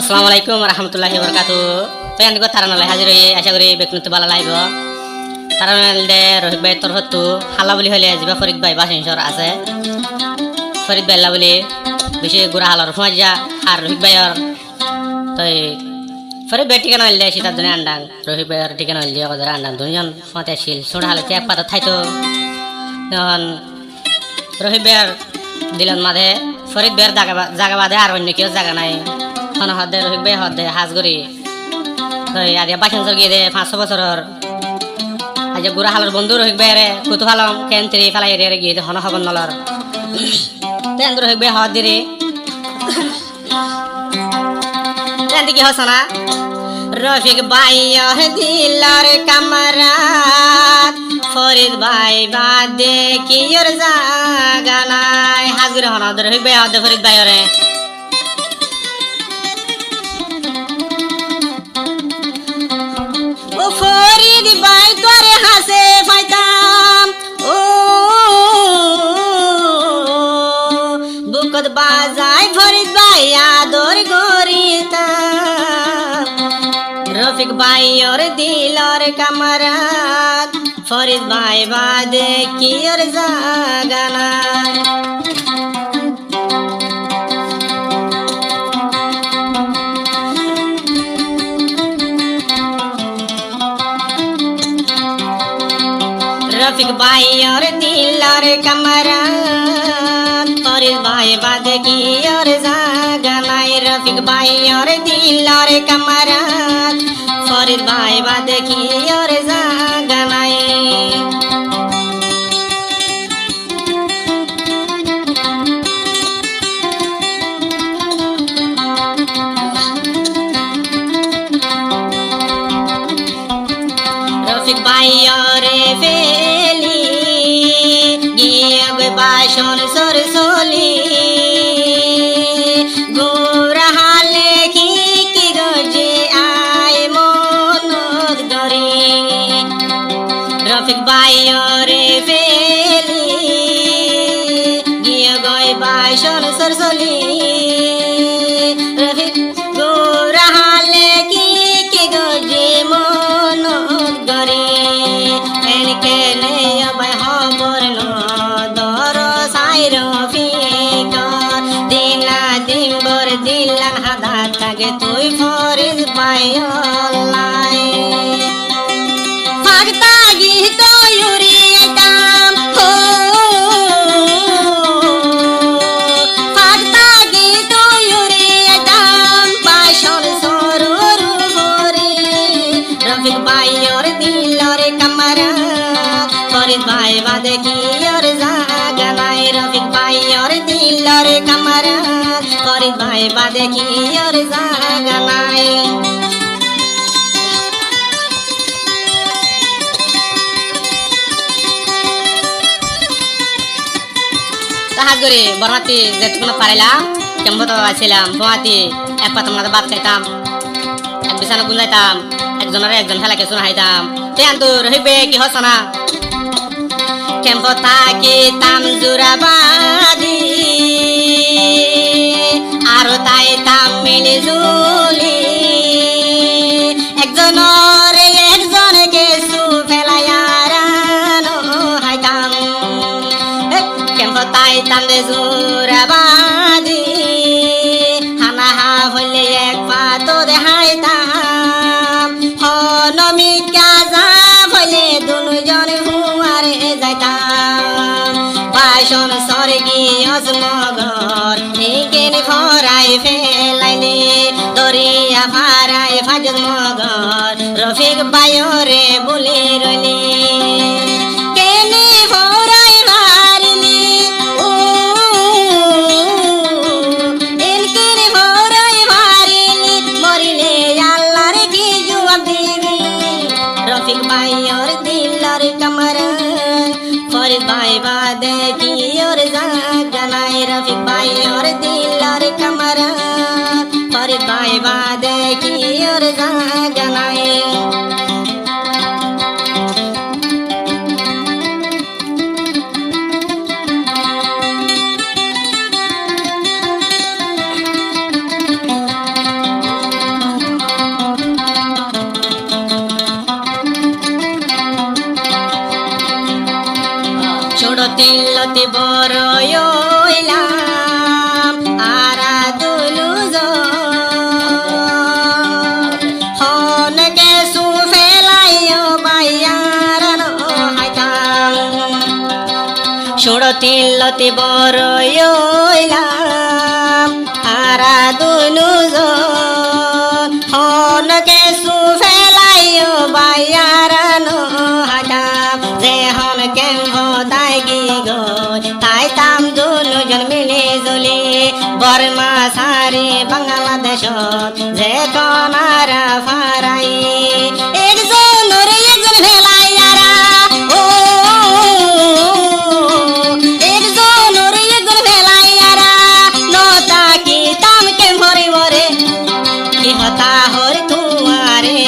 Assalamualaikum warahmatullahi wabarakatuh. তো আমি কথা রান্না হাজির হয়ে আশা করি বেকনুত ভালো লাগব। তারা দে রহিত ভাই তোর হতো হালা বলি হলে যাবা ফরিদ ভাই বাসিনসর আছে। ফরিদ ভাই লা বলি বেশি গুড়া হালার সময় যা আর রহিত ভাইয়ের তো ফরিদ ভাই ঠিকানা হইলে সীতার দুনিয়া আন্ডাং রহিত ভাইয়ের ঠিকানা হইলে ওদের আন্ডাং দুজন মাতে আসিল ছোট হালে এক পাতা থাইতো তখন রহিত ভাইয়ের দিলেন মাঝে ফরিদ ভাইয়ের জায়গা বাদে আর অন্য কেউ জায়গা নাই হন হদে রহিত ভাই হদে হাজগরি তো আগে বাসিনসর গিয়ে দে 500 বছরের আজ বুড়া হালার বন্ধু রহিত ভাইয়ের কুতুহালম কেন্দ্রে ফেলাই এরিয়ারে গিয়ে হন হবন নলর তেন্দ্র রহিত ভাই হদ দিরে তেন্দ্র কি হসনা রফিক ভাই দিলার কামরাত ফরিদ ভাই বাদে কি ওর জায়গা নাই হাজির হন রহিত ভাই হদে ফরিদ ভাইরে ফরিদ ভাই তোরে হাসে ফাইতাম ও বুকত বাজাই ফরিদ ভাই আদর করিতাম রফিক ভাই ওর দিলর কামরাত ফরিদ ভাই বাদে কি ওর জায়গা নাই रफिक भाई और दिलर कमरात फरीद भाई बाद की और जागा नाई रफिक भाई और दिलर कमरात फरीद भाई बाद की और जागा नाई रफिक भाई और বাসন সরসলি গোরা হালে কি কি গজে আয় মনত গরে রফিক ভাই রে ফেলি গিয়ে গয় বাসন সরসলি রফিক গোরা হালে কি কি গজে মনত গরে এনকে নে ভাই খবর ন দিলান হাদা থাকে তুই ফরিদ ভাই লাই ফাগতা গীত ইউরিয়াম হো ফাগতা গীত ইউরিয়াম বাসন সরুর ভরে রফিক ভাই ওর দিলর কামরা ফরিদ ভাই বাদে কি ওর জায়গা নাই রফিক ভাই ওর দিলর কামরা ফরিদ ভাই বাদে কি ওর জায়গা নাই তাহাজ করে বরমাতি যেটুকুনো পারিলাম কেমন তো আছিলাম বমাতি এক পাতা মাঝে ভাত খাইতাম এক বিছানা গুঞ্জাইতাম একজনের একজন খেলাকে শোনাইতাম তেন তো রহিবে কি হস না কেম্প তাকে তাম জুরাবাদি আর তাই তাম মিলে জুলি একজনের একজনকে সু ফেলাইয়ারানো হাইতাম কেম্প তাই তাম দে জুরাবাদি হানা হা হইলে এক পাতো দেখাইতাম হনমিকা যা হইলে দুজন হুয়ারে যাইতাম বাসন স্বর্গী অজমগর নিকেন ভরাই ফেলাইনি দরিয়া ভারাই ফাজল মগর রফিক বায়রে বলে রইলি কেনে ভরাই ভারিলি ও এনকেন ভরাই ভারিলি মরিলে আল্লাহর কি জবাব দিবি রফিক বায়র দিলর কামরা ফরিদ ভাই বাদে কি ওর জায়গা নাই রফিক ভাই ওর দিলর কামরা ফরিদ ভাই বাদে কি ওর জায়গা নাই দিলতে বড় হইলাম আরা দুলু হনকে সুফেলাইও বাইয়ার হাইতাম সুড়তিলতে বড় হইলাম আরা দুলু হনকে সুফেলাইও বাইয়ার হাইতাম যে হনকে তাই গি গো তাইতাম দুজন মিলে জুলি বর্মা সারি বাংলাদেশ যে কনারা ফারাই একজন ভেলাইয়ারা ও একজন ভেলাইয়ারা নতা কি তামকে ভরে ভরে কি হতা হর তুয়ারে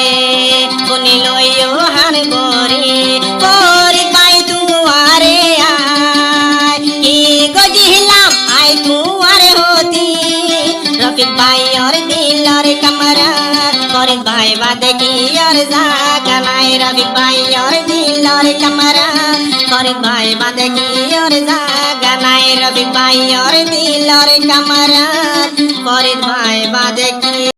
কোনি লইও হান গরে পরি পাই তুয়ারে আয় কি গজিলাম আই তুয়ারে হতি রফিক ভাই और दिल और कमरा फरीद भाई बादे की और जागा नाई रफिक भाई और दिल और कमरा फरीद भाई बादे की और जागा नाई रफिक भाई और दिल और कमरा फरीद भाई बादे की